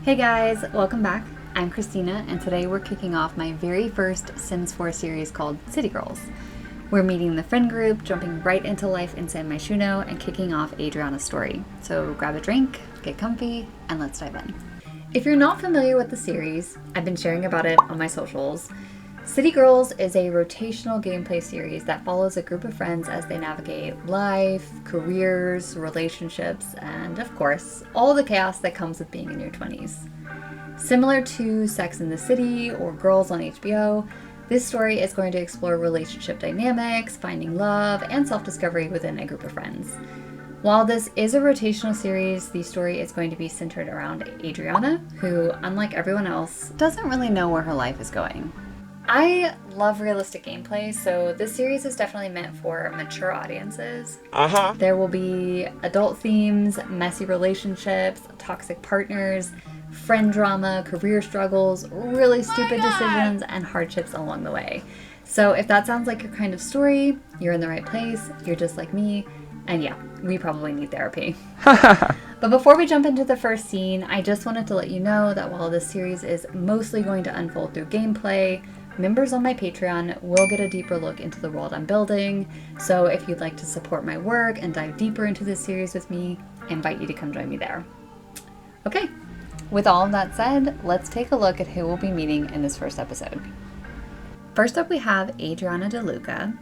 Hey guys, welcome back. I'm Christina, and today we're kicking off my very first Sims 4 series called City Girls. We're meeting the friend group, jumping right into life in San Myshuno, and kicking off Adriana's story. So grab a drink, get comfy, and let's dive in. If you're not familiar with the series, I've been sharing about it on my socials. City Girls is a rotational gameplay series that follows a group of friends as they navigate life, careers, relationships, and of course, all the chaos that comes with being in your 20s. Similar to Sex and the City or Girls on HBO, this story is going to explore relationship dynamics, finding love, and self-discovery within a group of friends. While this is a rotational series, the story is going to be centered around Adriana, who, unlike everyone else, doesn't really know where her life is going. I love realistic gameplay, so this series is definitely meant for mature audiences. There will be adult themes, messy relationships, toxic partners, friend drama, career struggles, really stupid decisions, and hardships along the way. So if that sounds like your kind of story, you're in the right place, you're just like me, and yeah, we probably need therapy. But before we jump into the first scene, I just wanted to let you know that while this series is mostly going to unfold through gameplay, members on my Patreon will get a deeper look into the world I'm building. So if you'd like to support my work and dive deeper into this series with me, I invite you to come join me there. Okay, with all of that said, let's take a look at who we'll be meeting in this first episode. First up, we have Adriana DeLuca.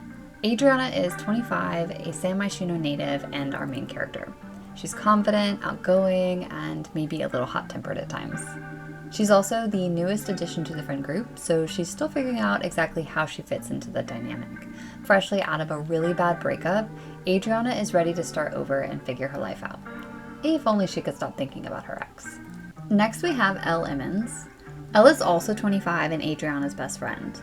Adriana is 25, a San Myshuno native, and our main character. She's confident, outgoing, and maybe a little hot-tempered at times. She's also the newest addition to the friend group, so she's still figuring out exactly how she fits into the dynamic. Freshly out of a really bad breakup, Adriana is ready to start over and figure her life out. If only she could stop thinking about her ex. Next we have Elle Emmons. Elle is also 25 and Adriana's best friend.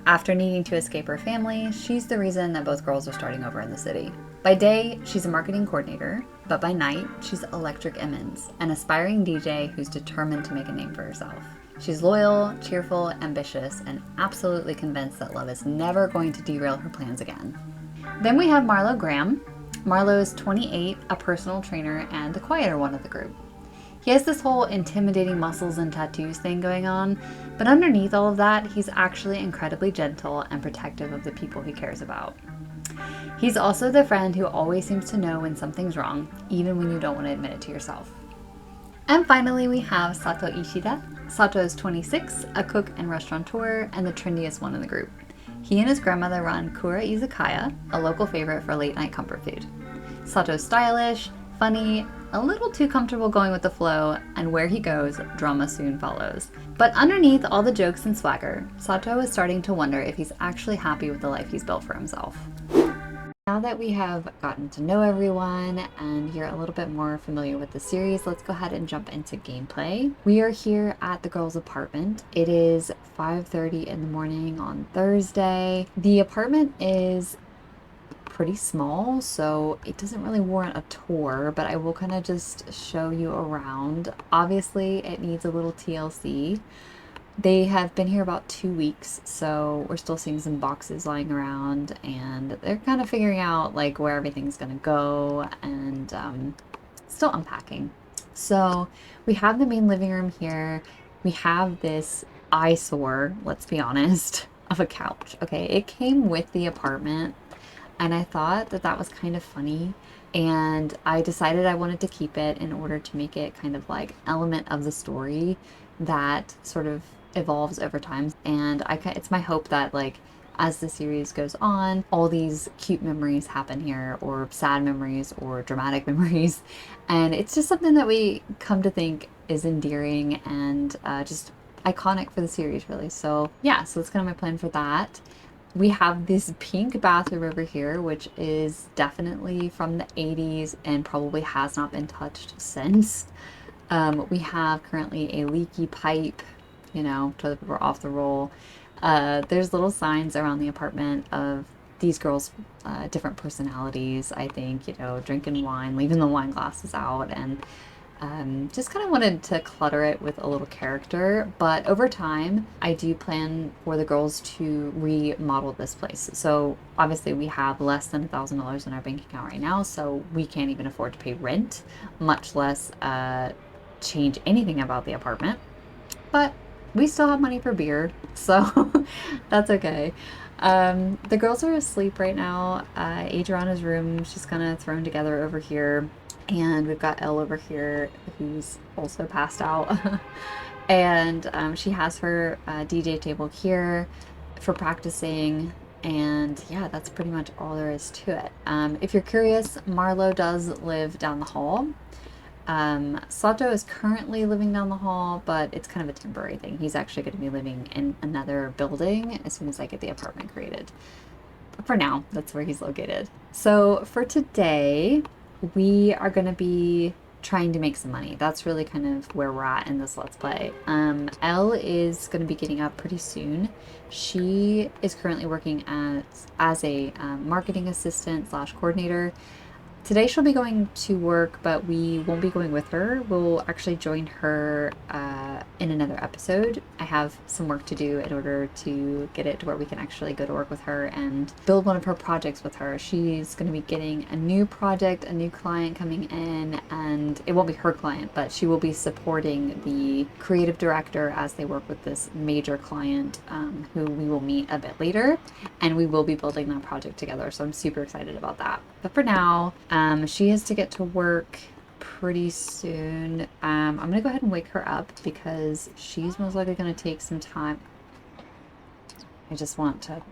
After needing to escape her family, she's the reason that both girls are starting over in the city. By day, she's a marketing coordinator, but by night, she's Electric Emmons, an aspiring DJ who's determined to make a name for herself. She's loyal, cheerful, ambitious, and absolutely convinced that love is never going to derail her plans again. Then we have Marlo Graham. Marlo is 28, a personal trainer, and the quieter one of the group. He has this whole intimidating muscles and tattoos thing going on, but underneath all of that, he's actually incredibly gentle and protective of the people he cares about. He's also the friend who always seems to know when something's wrong, even when you don't want to admit it to yourself. And finally, we have Sato Ishida. Sato is 26, a cook and restaurateur, and the trendiest one in the group. He and his grandmother run Kura Izakaya, a local favorite for late-night comfort food. Sato's stylish, funny, a little too comfortable going with the flow, and where he goes, drama soon follows. But underneath all the jokes and swagger, Sato is starting to wonder if he's actually happy with the life he's built for himself. Now that we have gotten to know everyone and you're a little bit more familiar with the series, let's go ahead and jump into gameplay. We are here at the girls' apartment. It is 5:30 in the morning on Thursday. The apartment is pretty small, so it doesn't really warrant a tour, but I will kind of just show you around. Obviously, it needs a little TLC. They have been here about 2 weeks, so we're still seeing some boxes lying around, and they're kind of figuring out like where everything's gonna go and still unpacking. So we have the main living room here. We have this eyesore, let's be honest, of a couch. Okay, it came with the apartment, and I thought that that was kind of funny, and I decided I wanted to keep it in order to make it kind of like element of the story that sort of evolves over time. And it's my hope that like as the series goes on, all these cute memories happen here, or sad memories, or dramatic memories, and it's just something that we come to think is endearing and just iconic for the series, really. So yeah, so that's kind of my plan for that. We have this pink bathroom over here, which is definitely from the 80s and probably has not been touched since. We have currently a leaky pipe, you know, toilet paper off the roll. There's little signs around the apartment of these girls' different personalities, I think, you know, drinking wine, leaving the wine glasses out, and just kind of wanted to clutter it with a little character. But over time, I do plan for the girls to remodel this place. So obviously we have less than $1,000 in our bank account right now, so we can't even afford to pay rent, much less change anything about the apartment. But we still have money for beer, so that's okay. The girls are asleep right now. Adriana's room, she's kind of thrown together over here. And we've got Elle over here who's also passed out. And she has her DJ table here for practicing. And yeah, that's pretty much all there is to it. If you're curious, Marlo does live down the hall. Sato is currently living down the hall, but it's kind of a temporary thing. He's actually going to be living in another building as soon as I get the apartment created. But for now, that's where he's located. So for today, we are going to be trying to make some money. That's really kind of where we're at in this Let's Play. Elle is going to be getting up pretty soon. She is currently working as a marketing assistant / coordinator. Today she'll be going to work, but we won't be going with her. We'll actually join her in another episode. I have some work to do in order to get it to where we can actually go to work with her and build one of her projects with her. She's going to be getting a new project, a new client coming in, and it won't be her client, but she will be supporting the creative director as they work with this major client who we will meet a bit later, and we will be building that project together. So I'm super excited about that. But for now, she has to get to work pretty soon. I'm gonna go ahead and wake her up because she's most likely gonna take some time. I just want to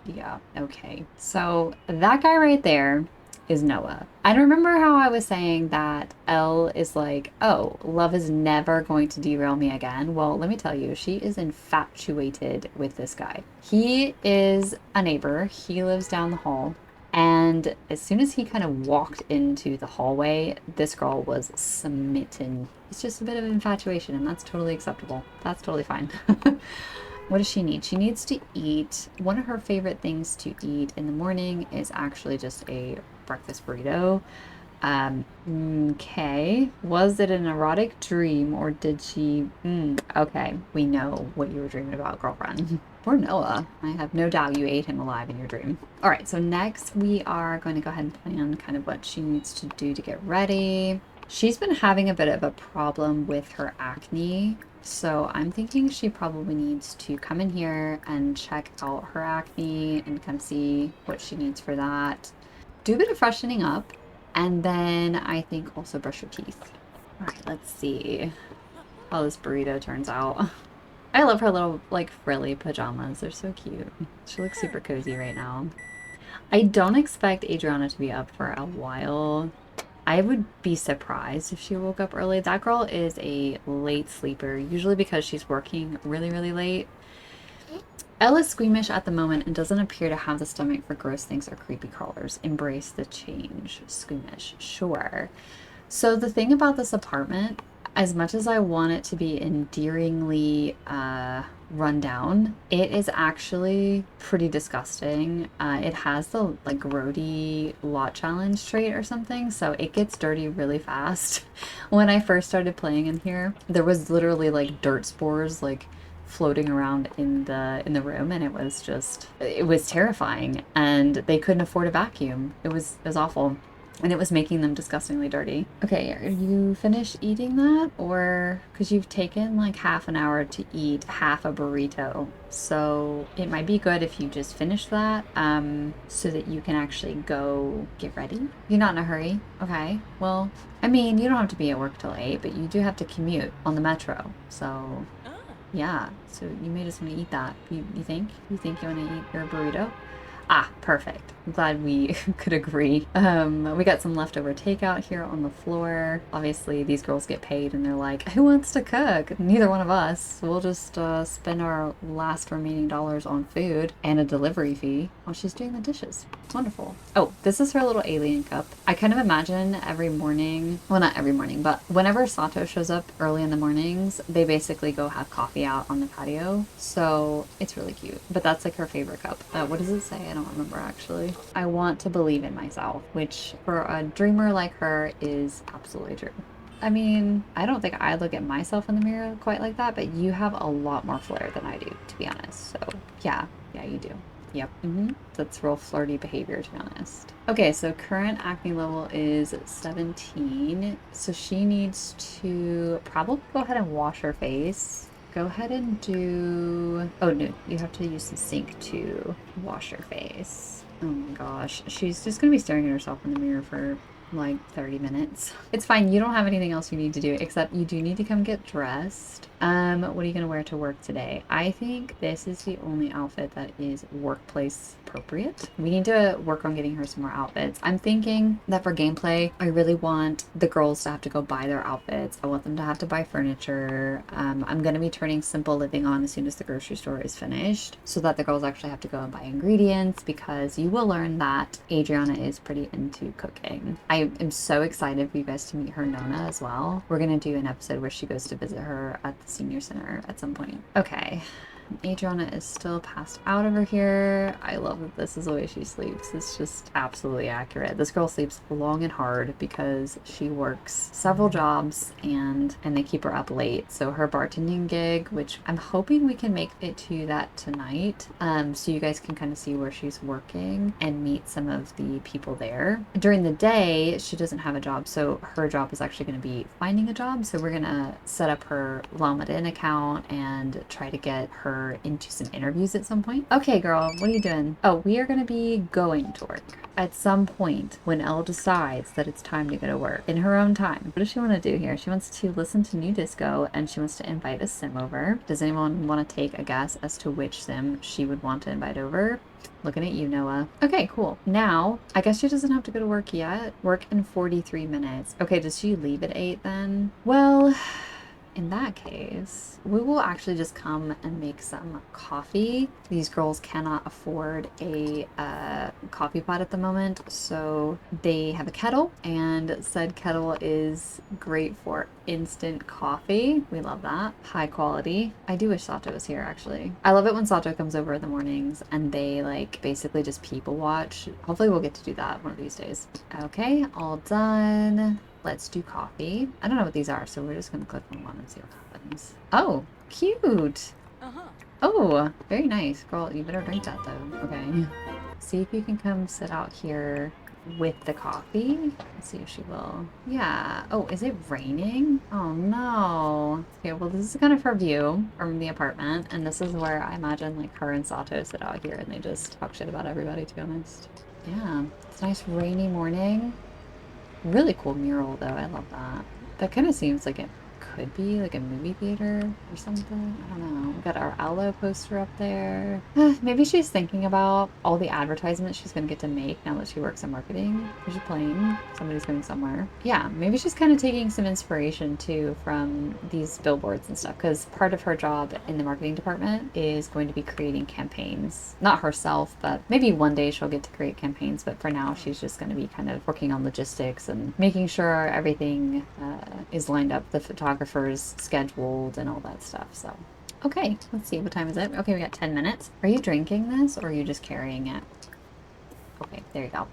yeah, okay. So that guy right there is Noah. I remember how I was saying that Elle is like, oh, love is never going to derail me again. Well, let me tell you, she is infatuated with this guy. He is a neighbor. He lives down the hall. And as soon as he kind of walked into the hallway, this girl was smitten. It's just a bit of infatuation, and that's totally acceptable. That's totally fine. What does she need? She needs to eat. One of her favorite things to eat in the morning is actually just a breakfast burrito. Okay. Was it an erotic dream, or did she... okay, we know what you were dreaming about, girlfriend. Poor Noah. I have no doubt you ate him alive in your dream. All right, so next we are going to go ahead and plan kind of what she needs to do to get ready. She's been having a bit of a problem with her acne, so I'm thinking she probably needs to come in here and check out her acne and kind of see what she needs for that. Do a bit of freshening up, and then I think also brush her teeth. All right, let's see how this burrito turns out. I love her little, like, frilly pajamas. They're so cute. She looks super cozy right now. I don't expect Adriana to be up for a while. I would be surprised if she woke up early. That girl is a late sleeper, usually because she's working really, really late. Elle is squeamish at the moment and doesn't appear to have the stomach for gross things or creepy crawlers. Embrace the change. Squeamish. Sure. So the thing about this apartment, as much as I want it to be endearingly run down, it is actually pretty disgusting. It has the like grody lot challenge trait or something, so it gets dirty really fast. When I first started playing in here, there was literally like dirt spores like floating around in the room, and it was terrifying, and they couldn't afford a vacuum. It was awful. And it was making them disgustingly dirty. Okay, are you finished eating that? Or, because you've taken like half an hour to eat half a burrito. So it might be good if you just finish that so that you can actually go get ready. You're not in a hurry? Okay, well, I mean, you don't have to be at work till 8, but you do have to commute on the metro. So, yeah, so you may just want to eat that. You think? You think you want to eat your burrito? Ah, perfect. I'm glad we could agree. We got some leftover takeout here on the floor. Obviously, these girls get paid and they're like, who wants to cook? Neither one of us. We'll just spend our last remaining dollars on food and a delivery fee while she's doing the dishes. Wonderful. Oh, this is her little alien cup. I kind of imagine every morning, well, not every morning, but whenever Sato shows up early in the mornings, they basically go have coffee out on the patio. So it's really cute. But that's like her favorite cup. What does it say? I don't remember actually. I want to believe in myself, which for a dreamer like her is absolutely true. I mean, I don't think I look at myself in the mirror quite like that, but you have a lot more flair than I do, to be honest. So yeah, you do. Yep. That's real flirty behavior, to be honest. Okay, so current acne level is 17. So she needs to probably go ahead and wash her face. Go ahead and do... Oh, no. You have to use the sink to wash her face. Oh my gosh. She's just going to be staring at herself in the mirror for like 30 minutes. It's fine. You don't have anything else you need to do, except you do need to come get dressed. What are you gonna wear to work today? I think this is the only outfit that is workplace appropriate. We need to work on getting her some more outfits. I'm thinking that for gameplay, I really want the girls to have to go buy their outfits. I want them to have to buy furniture. I'm gonna be turning Simple Living on as soon as the grocery store is finished, so that the girls actually have to go and buy ingredients, because you will learn that Adriana is pretty into cooking. I am so excited for you guys to meet her Nona as well. We're gonna do an episode where she goes to visit her at the senior center at some point. Okay. Adriana is still passed out over here. I love that this is the way she sleeps. It's just absolutely accurate. This girl sleeps long and hard because she works several jobs and they keep her up late. So her bartending gig, which I'm hoping we can make it to that tonight, so you guys can kind of see where she's working and meet some of the people there. During the day, she doesn't have a job, so her job is actually going to be finding a job. So we're going to set up her LinkedIn account and try to get her into some interviews at some point. Okay, girl, what are you doing? Oh, we are going to be going to work at some point when Elle decides that it's time to go to work in her own time. What does she want to do here? She wants to listen to new disco and she wants to invite a sim over. Does anyone want to take a guess as to which sim she would want to invite over? Looking at you, Noah. Okay, cool. Now, I guess she doesn't have to go to work yet. Work in 43 minutes. Okay, does she leave at 8 then? Well, in that case, we will actually just come and make some coffee. These girls cannot afford a coffee pot at the moment, so they have a kettle, and said kettle is great for instant coffee. We love that. High quality. I do wish Sato was here, actually. I love it when Sato comes over in the mornings and they like basically just people watch. Hopefully we'll get to do that one of these days. Okay, all done. Let's do coffee. I don't know what these are, so we're just gonna click on one and see what happens. Oh, cute. Oh, very nice. Girl, you better drink that though. Okay. See if you can come sit out here with the coffee. Let's see if she will. Yeah. Oh, is it raining? Oh no. Okay, well this is kind of her view from the apartment, and this is where I imagine like her and Sato sit out here and they just talk shit about everybody, to be honest. Yeah. It's a nice rainy morning. Really cool mural though, I love that. That kind of seems like it could be like a movie theater or something. I don't know. We got our Elle poster up there. Maybe she's thinking about all the advertisements she's gonna get to make now that she works in marketing. Is she playing? Somebody's going somewhere. Yeah, maybe she's kind of taking some inspiration too from these billboards and stuff, because part of her job in the marketing department is going to be creating campaigns. Not herself, but maybe one day she'll get to create campaigns, but for now she's just going to be kind of working on logistics and making sure everything is lined up, the photographer's scheduled and all that stuff. So okay, let's see, what time is it? Okay, we got 10 minutes. Are you drinking this or are you just carrying it? Okay, there you go.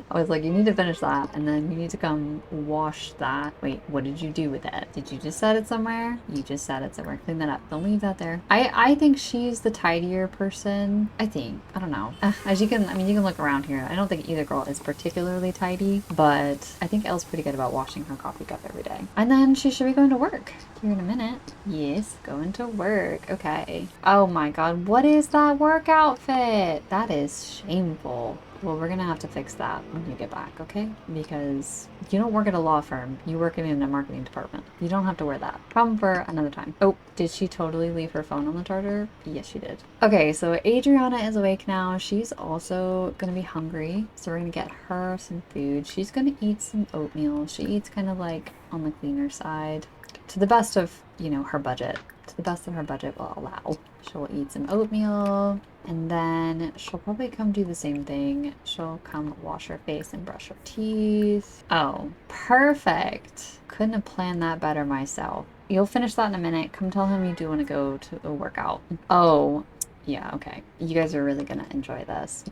I was like, you need to finish that, and then you need to come wash that. Wait, what did you do with it? Did you just set it somewhere? You just set it somewhere. Clean that up. Don't leave that there. I think she's the tidier person. I think. I don't know. As you can, I mean, you can look around here. I don't think either girl is particularly tidy, but I think Elle's pretty good about washing her coffee cup every day. And then she should be going to work here in a minute. Yes, going to work. Okay. Oh my God, what is that work outfit? That is shameful. Well, we're gonna have to fix that when you get back, okay? Because you don't work at a law firm. You work in a marketing department. You don't have to wear that. Problem for another time. Oh, did she totally leave her phone on the charger? Yes, she did. Okay, so Adriana is awake now. She's also gonna be hungry. So we're gonna get her some food. She's gonna eat some oatmeal. She eats kind of like on the cleaner side. To the best of, you know, her budget. To the best of her budget will allow. She'll eat some oatmeal, and then she'll probably come do the same thing. She'll come wash her face and brush her teeth. Oh, perfect. Couldn't have planned that better myself. You'll finish that in a minute. Come tell him you do want to go to a workout. Oh, yeah, okay. You guys are really gonna enjoy this.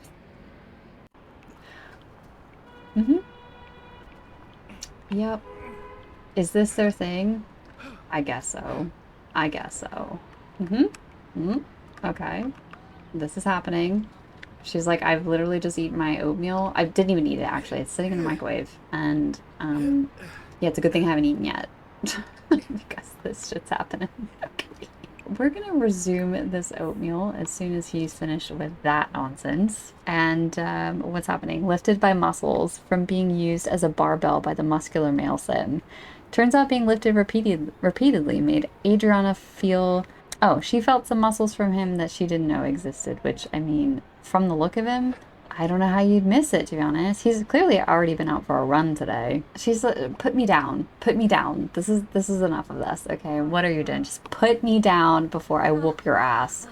Yep. Is this their thing? I guess so. I guess so. Okay. this is happening. She's like, I've literally just eaten my oatmeal. I didn't even eat it, actually. It's sitting in the microwave. And, yeah, it's a good thing I haven't eaten yet. Because this shit's happening. Okay. We're going to resume this oatmeal as soon as he's finished with that nonsense. And what's happening? Lifted by muscles from being used as a barbell by the muscular male sim. Turns out being lifted repeatedly made Adriana feel... Oh, she felt some muscles from him that she didn't know existed, which, I mean, from the look of him, I don't know how you'd miss it, to be honest. He's clearly already been out for a run today. She's like, put me down. Put me down. This is enough of this, okay? What are you doing? Just put me down before I whoop your ass.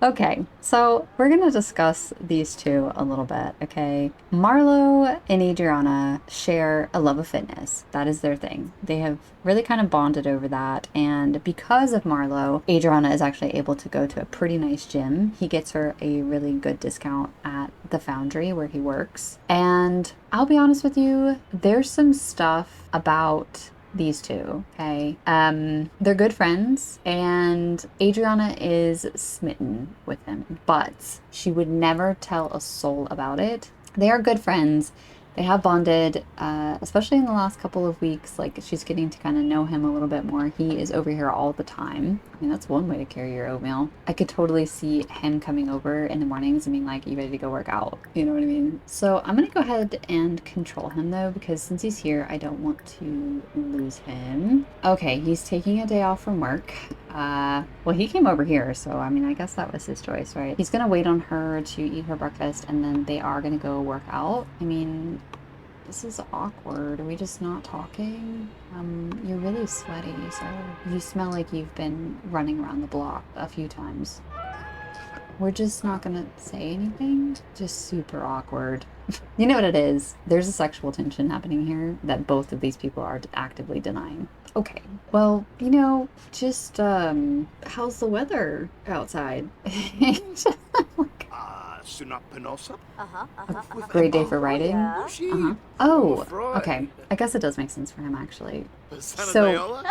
Okay, so we're going to discuss these two a little bit, okay? Marlo and Adriana share a love of fitness. That is their thing. They have really kind of bonded over that, and because of Marlo, Adriana is actually able to go to a pretty nice gym. He gets her a really good discount at the Foundry where he works. And I'll be honest with you, there's some stuff about these two, okay? They're good friends, and Adriana is smitten with him, but she would never tell a soul about it. They are good friends. They have bonded, especially in the last couple of weeks. Like, she's getting to kind of know him a little bit more. He is over here all the time. I mean, that's one way to carry your oatmeal. I could totally see him coming over in the mornings and being like, you ready to go work out? You know what I mean? So I'm going to go ahead and control him, though, because since he's here, I don't want to lose him. Okay, he's taking a day off from work. Well, he came over here, so, I mean, I guess that was his choice, right? He's gonna wait on her to eat her breakfast, and then they are gonna go work out. I mean, this is awkward. Are we just not talking? You're really sweaty, so you smell like you've been running around the block a few times. We're just not gonna say anything? Just super awkward. You know what it is? There's a sexual tension happening here that both of these people are actively denying. Okay, well, you know, just, how's the weather outside? Great day for writing? Oh, okay. I guess it does make sense for him, actually. So,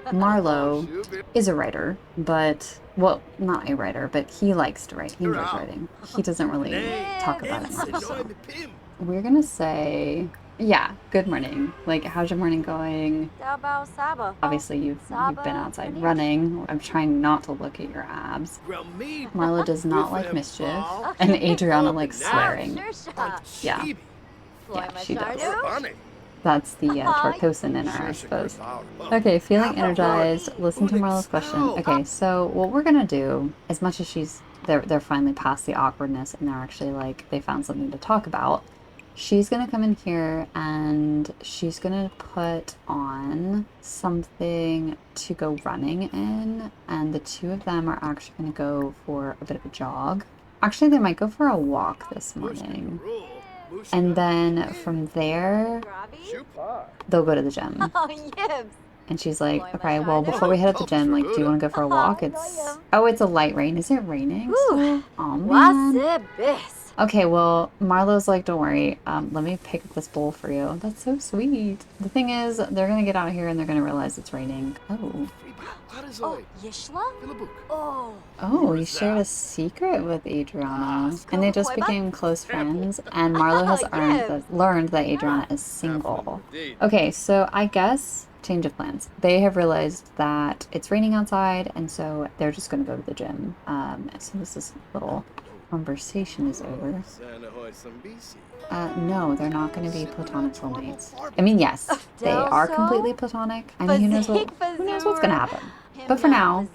Marlo is a writer, but, well, not a writer, but he likes to write. He enjoys writing. He doesn't really talk about it much, so. We're gonna say... Yeah, good morning. Like, how's your morning going? Obviously, you've been outside running. I'm trying not to look at your abs. Marlo does not like mischief, and Adriana likes swearing. Yeah. Yeah, she does. That's the Tortosan in her, I suppose. Okay, feeling energized. Listen to Marlo's question. Okay, so what we're gonna do, as much as they're finally past the awkwardness and they're actually like, they found something to talk about, she's going to come in here and she's going to put on something to go running in, and the two of them are actually going to go for a bit of a jog. Actually, they might go for a walk this morning. And then from there, they'll go to the gym. And she's like, okay, well, before we head to the gym, like, do you want to go for a walk? It's a light rain. Is it raining? Oh, man. Okay, well, Marlo's like, don't worry, let me pick up this bowl for you. That's so sweet. The thing is, they're gonna get out of here and they're gonna realize it's raining. Oh. Oh, you shared a secret with Adriana. And they just became close friends, and Marlo has learned that Adriana is single. Okay, so I guess... change of plans. They have realized that it's raining outside, and so they're just gonna go to the gym. As soon as this little conversation is over. No, they're not going to be platonic soulmates. I mean, yes, they are completely platonic. I mean, who knows what's going to happen. But for now,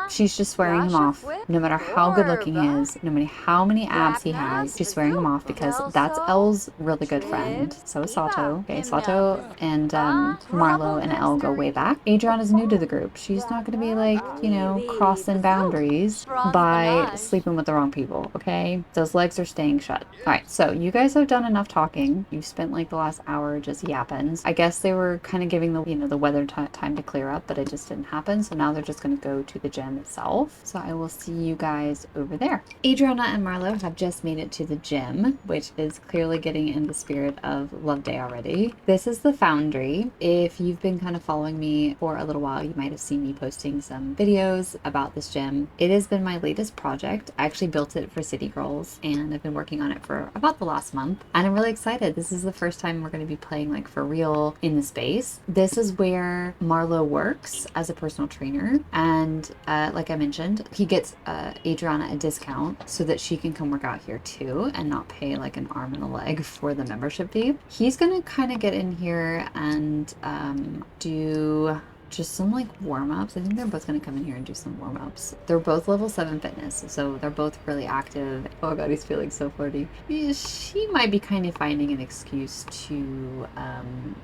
she's just swearing him off. No matter how good looking he is, no matter how many abs he has, she's swearing him off because that's Elle's really good friend. So is Sato. Okay, Sato and Marlo and Elle go way back. Adriana's new to the group. She's not going to be like, you know, crossing boundaries by sleeping with the wrong people, okay? Those legs are staying shut. Alright, so you guys have done enough talking. You've spent like the last hour just yapping. I guess they were kind of giving the, you know, the weather time to clear up, but it just didn't happen. So now they're just going to go to the gym. gym itself. So I will see you guys over there. Adriana and Marlo have just made it to the gym, which is clearly getting in the spirit of Love Day already. This is the Foundry. If you've been kind of following me for a little while, you might have seen me posting some videos about this gym. It has been my latest project. I actually built it for City Girls and I've been working on it for about the last month. And I'm really excited. This is the first time we're going to be playing like for real in the space. This is where Marlo works as a personal trainer. And like I mentioned, he gets Adriana a discount so that she can come work out here too and not pay like an arm and a leg for the membership fee. He's going to kind of get in here and do just some like warm-ups. I think they're both going to come in here and do some warm-ups. They're both level 7 fitness, so they're both really active. Oh god, he's feeling so flirty. She might be kind of finding an excuse to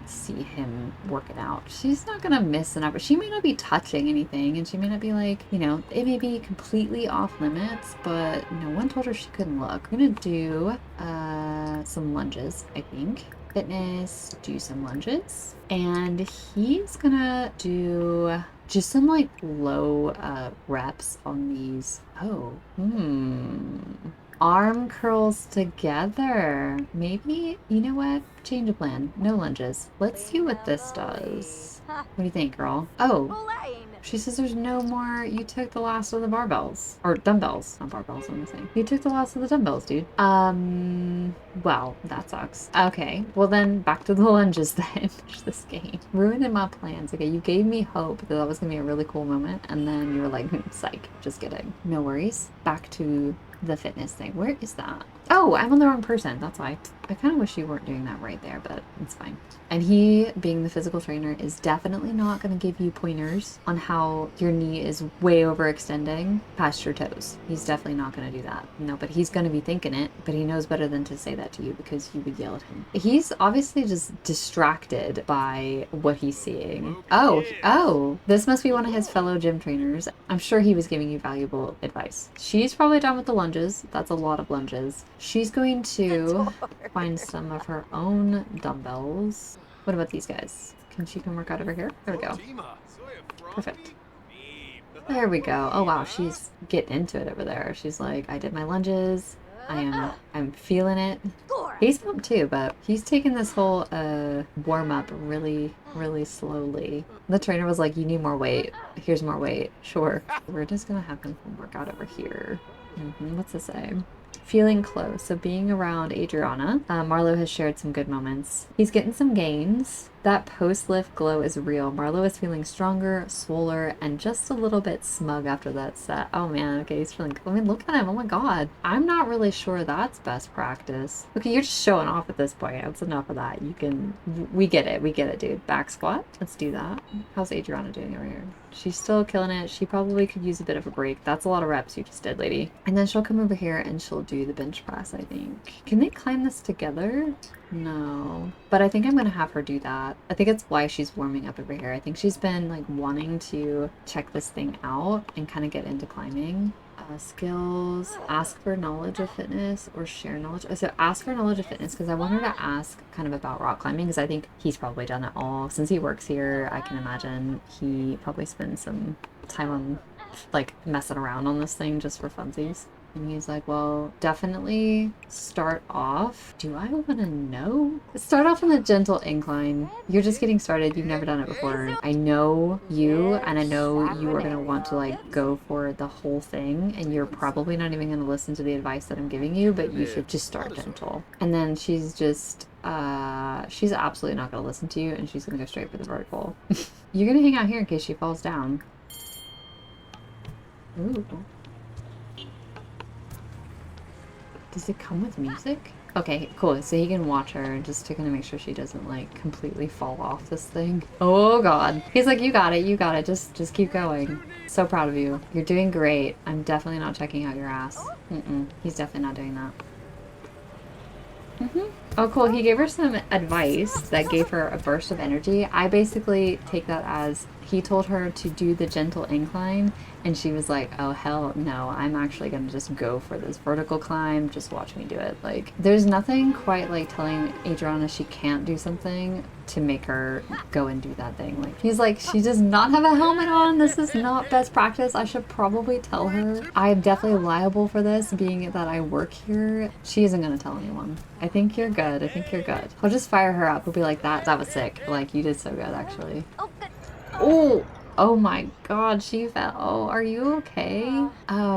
see him working out. She's not gonna miss an opportunity. She may not be touching anything, and she may not be like, you know, it may be completely off limits, but no one told her she couldn't look. I'm gonna do some lunges, I think. Fitness, do some lunges, and he's gonna do just some like low reps on these. Arm curls together. Maybe, you know what, change of plan. No lunges. Let's see what this does. What do you think, girl? Oh, she says there's no more. You took the last of the barbells. Or dumbbells. Not barbells, I'm saying. You took the last of the dumbbells, dude. Well, that sucks. Okay. Well then, back to the lunges then. Finish this game. Ruining my plans. Okay, you gave me hope that that was gonna be a really cool moment, and then you were like, psych. Just kidding. No worries. Back to the fitness thing. Where is that? Oh, I'm on the wrong person. That's why. I kind of wish you weren't doing that right there, but it's fine. And he, being the physical trainer, is definitely not going to give you pointers on how your knee is way overextending past your toes. He's definitely not going to do that. No, but he's going to be thinking it, but he knows better than to say that to you because you would yell at him. He's obviously just distracted by what he's seeing. Oh, this must be one of his fellow gym trainers. I'm sure he was giving you valuable advice. She's probably done with the lunges. That's a lot of lunges. She's going to find some of her own dumbbells. What about these guys? Can she come work out over here? There we go. Perfect. There we go. Oh wow, she's getting into it over there. She's like, I did my lunges. I'm feeling it. He's pumped too, but he's taking this whole warm up really slowly. The trainer was like, you need more weight. Here's more weight. Sure. We're just gonna have him work out over here. What's this say? Feeling close. So being around Adriana, Marlo has shared some good moments. He's getting some gains. That post-lift glow is real. Marlo is feeling stronger, swoller, and just a little bit smug after that set. Oh man, okay, he's feeling, I mean, look at him, oh my god. I'm not really sure that's best practice. Okay, you're just showing off at this point. That's enough of that. You can, we get it, dude. Back squat, let's do that. How's Adriana doing over here? She's still killing it. She probably could use a bit of a break. That's a lot of reps you just did, lady. And then she'll come over here and she'll do the bench press, I think. Can they climb this together? No, but I think I'm gonna have her do that. I think it's why she's warming up over here. I think she's been like wanting to check this thing out and kind of get into climbing. Skills, ask for knowledge of fitness or share knowledge. So ask for knowledge of fitness because I want her to ask kind of about rock climbing because I think he's probably done it all. Since he works here, I can imagine he probably spends some time on like messing around on this thing just for funsies. And he's like, well, definitely start off. Do I want to know? Start off on a gentle incline. You're just getting started. You've never done it before. I know you, and I know you are going to want to like go for the whole thing. And you're probably not even going to listen to the advice that I'm giving you, but you should just start gentle. And then she's just, she's absolutely not going to listen to you. And she's going to go straight for the vertical. You're going to hang out here in case she falls down. Ooh. Does it come with music? Okay, cool. So he can watch her just to kind of make sure she doesn't like completely fall off this thing. Oh god. He's like, you got it, you got it. Just keep going. So proud of you. You're doing great. I'm definitely not checking out your ass. He's definitely not doing that. Oh cool, he gave her some advice that gave her a burst of energy. I basically take that as he told her to do the gentle incline, and she was like, oh hell no, I'm actually gonna just go for this vertical climb. Just watch me do it. Like, there's nothing quite like telling Adriana she can't do something to make her go and do that thing. Like, he's like, she does not have a helmet on. This is not best practice. I should probably tell her. I am definitely liable for this, being that I work here. She isn't gonna tell anyone. I think you're good. I think you're good. I'll just fire her up. We'll be like, that was sick. Like, you did so good, actually. Oh! Oh my god, she fell. Oh, are you okay? I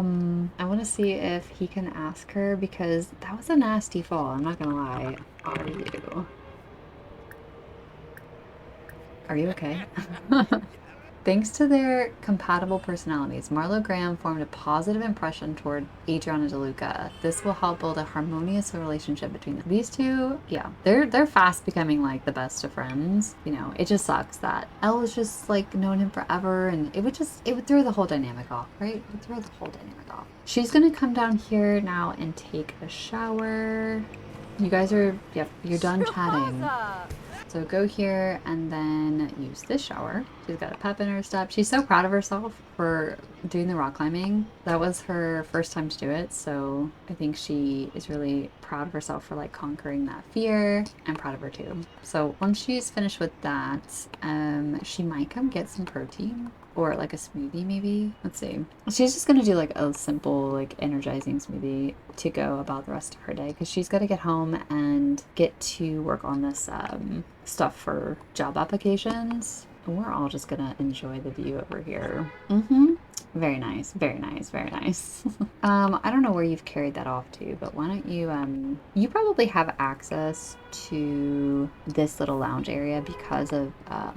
want to see if he can ask her, because that was a nasty fall. I'm not gonna lie. Are you okay? Thanks to their compatible personalities, Marlo Graham formed a positive impression toward Adriana DeLuca. This will help build a harmonious relationship between them. These two, yeah, they're fast becoming like the best of friends. You know, it just sucks that Elle was just like known him forever, and it would throw the whole dynamic off, right? It would throw the whole dynamic off. She's gonna come down here now and take a shower. You guys are, yep, you're done chatting. So go here and then use this shower. She's got a pep in her step. She's so proud of herself for doing the rock climbing. That was her first time to do it, so I think she is really proud of herself for like conquering that fear. I'm proud of her too. So once she's finished with that, she might come get some protein. Or like a smoothie maybe. Let's see. She's just gonna do like a simple like energizing smoothie to go about the rest of her day, because she's got to get home and get to work on this stuff for job applications. And we're all just gonna enjoy the view over here. Very nice, very nice, very nice. I don't know where you've carried that off to, but why don't you, you probably have access to this little lounge area because of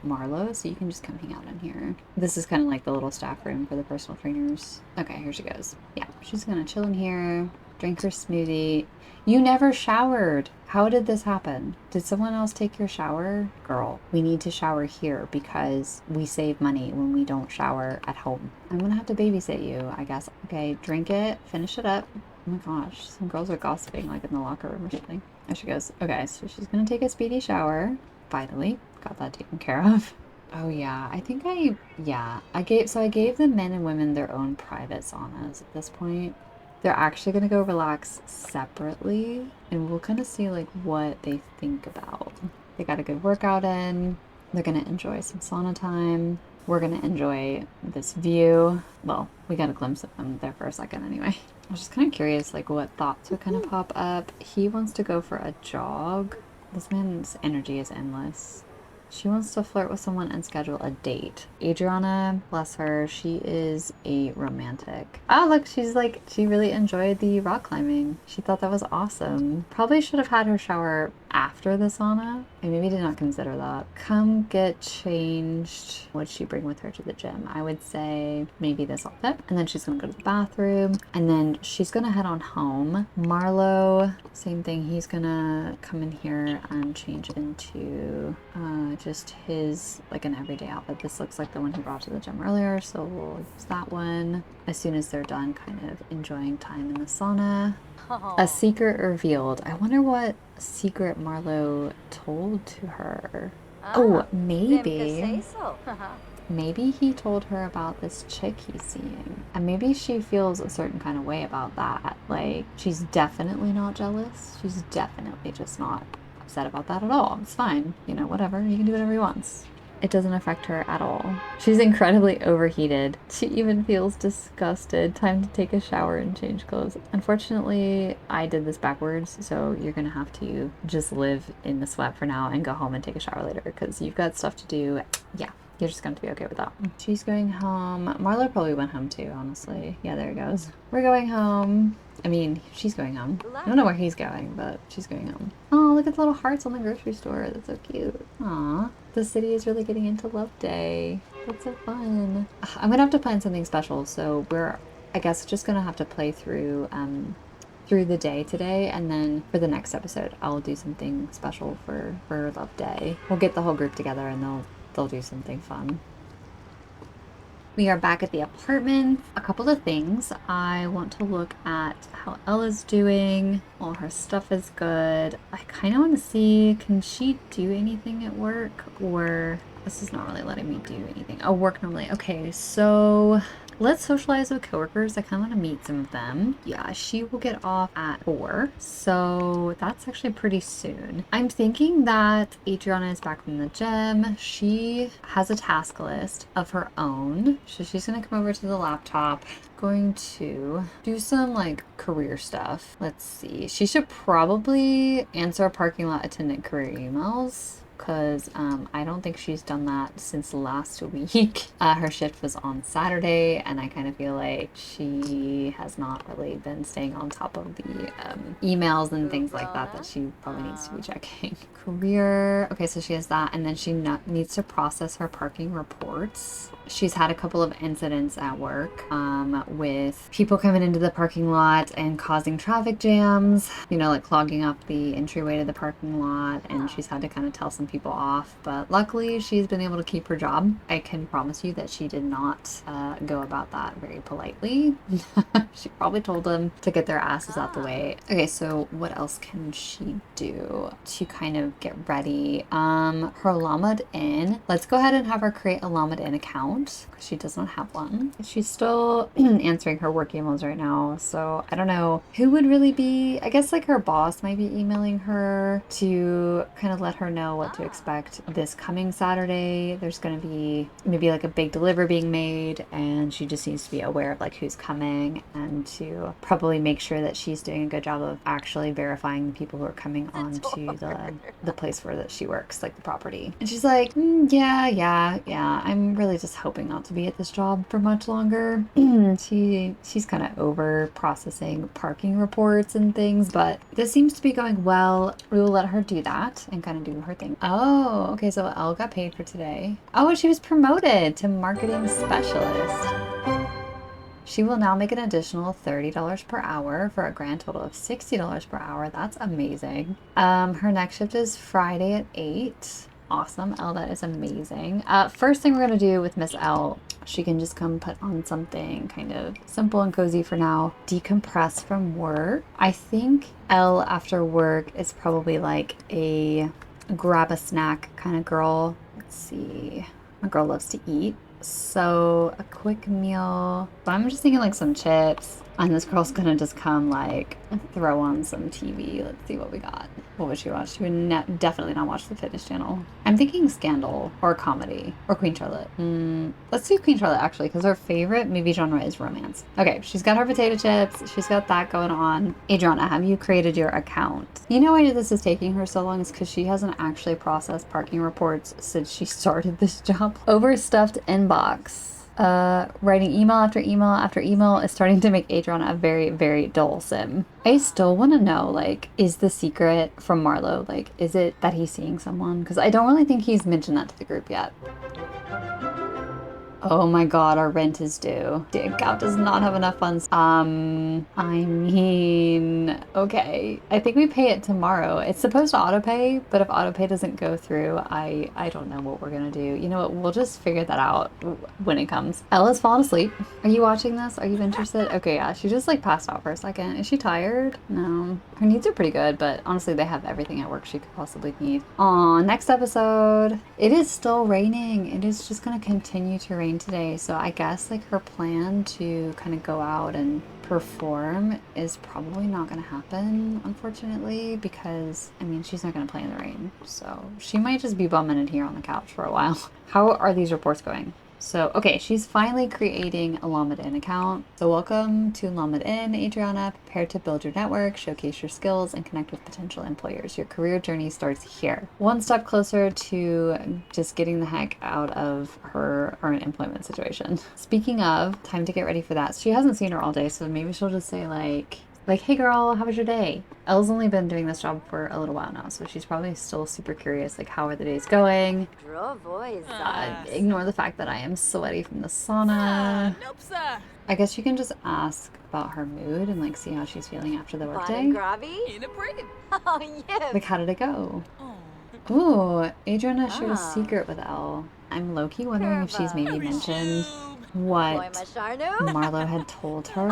Marlo, so you can just come hang out in here. This is kind of like the little staff room for the personal trainers. Okay, here she goes. Yeah, she's gonna chill in here, drink her smoothie. You never showered. How did this happen? Did someone else take your shower? Girl, we need to shower here because we save money when we don't shower at home. I'm gonna have to babysit you, I guess. Okay, drink it, finish it up. Oh my gosh, some girls are gossiping like in the locker room or something. There she goes. Okay, so she's gonna take a speedy shower. Finally, got that taken care of. Oh yeah, I think I gave the men and women their own private saunas at this point. They're actually going to go relax separately, and we'll kind of see like what they think about. They got a good workout in. They're going to enjoy some sauna time. We're going to enjoy this view. Well, we got a glimpse of them there for a second anyway. I was just kind of curious like what thoughts would kind of pop up. He wants to go for a jog. This man's energy is endless. She wants to flirt with someone and schedule a date. Adriana, bless her, she is a romantic. Oh, look, she's like, she really enjoyed the rock climbing. She thought that was awesome. Probably should have had her shower after the sauna. I maybe did not consider that. Come get changed. What'd she bring with her to the gym? I would say maybe this outfit. And then she's gonna go to the bathroom. And then she's gonna head on home. Marlo, same thing. He's gonna come in here and change into just his like an everyday outfit. This looks like the one he brought to the gym earlier, so we'll use that one as soon as they're done kind of enjoying time in the sauna. A secret revealed. I wonder what secret Marlo told to her. Oh, maybe maybe he told her about this chick he's seeing, and maybe she feels a certain kind of way about that. Like, she's definitely not jealous. She's definitely just not upset about that at all. It's fine. You know, whatever. He can do whatever he wants. It doesn't affect her at all. She's incredibly overheated. She even feels disgusted. Time to take a shower and change clothes. Unfortunately, I did this backwards, so you're gonna have to just live in the sweat for now and go home and take a shower later, because you've got stuff to do. Yeah, you're just going to be okay with that. She's going home. Marlo probably went home too, honestly. Yeah, there it goes. We're going home. I mean, she's going home. I don't know where he's going, but she's going home. Oh, look at the little hearts on the grocery store. That's so cute. Aw. The city is really getting into Love Day. That's so fun. I'm gonna have to plan something special, so we're, I guess, just gonna have to play through the day today, and then for the next episode, I'll do something special for Love Day. We'll get the whole group together, and they'll do something fun. We are back at the apartment. A couple of things. I want to look at how Ella's doing. All her stuff is good. I kind of want to see, can she do anything at work? Or This is not really letting me do anything. Oh, work normally. Okay, so let's socialize with coworkers. I kind of want to meet some of them. Yeah, she will get off at 4. So that's actually pretty soon. I'm thinking that Adriana is back from the gym. She has a task list of her own. So she's going to come over to the laptop. Going to do some like career stuff. Let's see. She should probably answer parking lot attendant career emails, because I don't think she's done that since last week. Her shift was on Saturday, and I kind of feel like she has not really been staying on top of the emails and things like that she probably needs to be checking. Career. Okay, so she has that, and then she needs to process her parking reports. She's had a couple of incidents at work with people coming into the parking lot and causing traffic jams, you know, like clogging up the entryway to the parking lot, and she's had to kind of tell some people off, but luckily she's been able to keep her job. I can promise you that she did not go about that very politely. She probably told them to get their asses out the way. Okay, so what else can she do to kind of get ready? Her Lamed In. Let's go ahead and have her create a Lamed In account, because she does not have one. She's still answering her work emails right now, so I don't know who would really be. I guess like her boss might be emailing her to kind of let her know what to expect this coming Saturday. There's going to be maybe like a big delivery being made, and she just needs to be aware of like who's coming, and to probably make sure that she's doing a good job of actually verifying the people who are coming onto the place where that she works, like the property. And she's like, yeah, I'm really just hoping not to be at this job for much longer. She's kind of over processing parking reports and things, but this seems to be going well. We will let her do that and kind of do her thing. Oh, okay, so Elle got paid for today. Oh, she was promoted to marketing specialist. She will now make an additional $30 per hour for a grand total of $60 per hour. That's amazing. Her next shift is Friday at 8. Awesome, Elle, that is amazing. First thing we're gonna do with Miss Elle, she can just come put on something kind of simple and cozy for now. Decompress from work. I think Elle after work is probably like a grab a snack kind of girl. Let's see. My girl loves to eat. So a quick meal. So I'm just thinking like some chips. And this girl's gonna just come like throw on some TV. Let's see what we got. What would she watch? She would definitely not watch the Fitness Channel. I'm thinking Scandal or comedy or Queen Charlotte. Let's do Queen Charlotte actually, because her favorite movie genre is romance. Okay, she's got her potato chips. She's got that going on. Adriana, have you created your account? You know why this is taking her so long is because she hasn't actually processed parking reports since she started this job. Overstuffed inbox. Writing email after email after email is starting to make Adriana a very, very dull sim. I still want to know, like, is the secret from Marlo, like, is it that he's seeing someone? Because I don't really think he's mentioned that to the group yet. Oh my god, our rent is due. The account does not have enough funds. I mean, okay. I think we pay it tomorrow. It's supposed to autopay, but if autopay doesn't go through, I don't know what we're gonna do. You know what? We'll just figure that out when it comes. Ella's fallen asleep. Are you watching this? Are you interested? Okay, yeah, she just like passed out for a second. Is she tired? No. Her needs are pretty good, but honestly, they have everything at work she could possibly need. Aw, next episode. It is still raining. It is just gonna continue to rain today, so I guess like her plan to kind of go out and perform is probably not going to happen, unfortunately, because I mean she's not going to play in the rain, so she might just be bumming in here on the couch for a while. How are these reports going? So, okay, she's finally creating a Lamed In account. So welcome to Lamed In, Adriana. Prepare to build your network, showcase your skills, and connect with potential employers. Your career journey starts here. One step closer to just getting the heck out of her current employment situation. Speaking of, time to get ready for that. She hasn't seen her all day, so maybe she'll just say like, hey girl, how was your day? Elle's only been doing this job for a little while now, so she's probably still super curious, like how are the days going? Ignore the fact that I am sweaty from the sauna. Nope, sir. I guess you can just ask about her mood and like see how she's feeling after the workday. In a prig. Oh, yeah. Like how did it go? Oh. Ooh, Adriana shared a secret with Elle. I'm low-key wondering if she's maybe mentioned what Marlo had told her.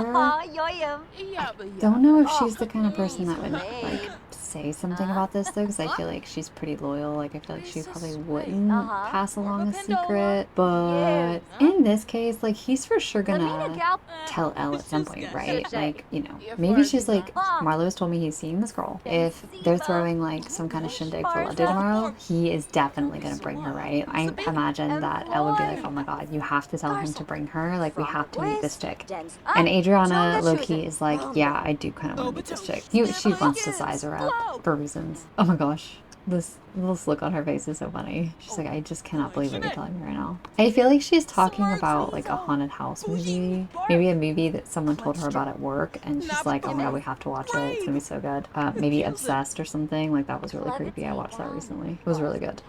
Yeah, Don't know if she's the kind of person that would like say something about this though, because I feel like she's pretty loyal. Like I feel like she probably wouldn't pass along a secret. But in this case, like he's for sure gonna tell Elle at some point, right? Like, you know, maybe she's like, Marlo's told me he's seeing this girl. If they're throwing like some kind of shindig for Love Day tomorrow, he is definitely gonna bring her, right? I imagine that Elle would be like, oh my god, you have to tell him to bring her. Like we have to meet this chick. And Adriana low-key is like, yeah, I do kind of want to meet this chick. She wants to size her up for reasons. Oh my gosh. This look on her face is so funny. She's like, I just cannot believe what you're telling me right now. I feel like she's talking about like a haunted house movie. Maybe a movie that someone told her about at work and she's like, oh my god, we have to watch it. It's gonna be so good. Maybe Obsessed or something. Like that was really creepy. I watched that recently. It was really good.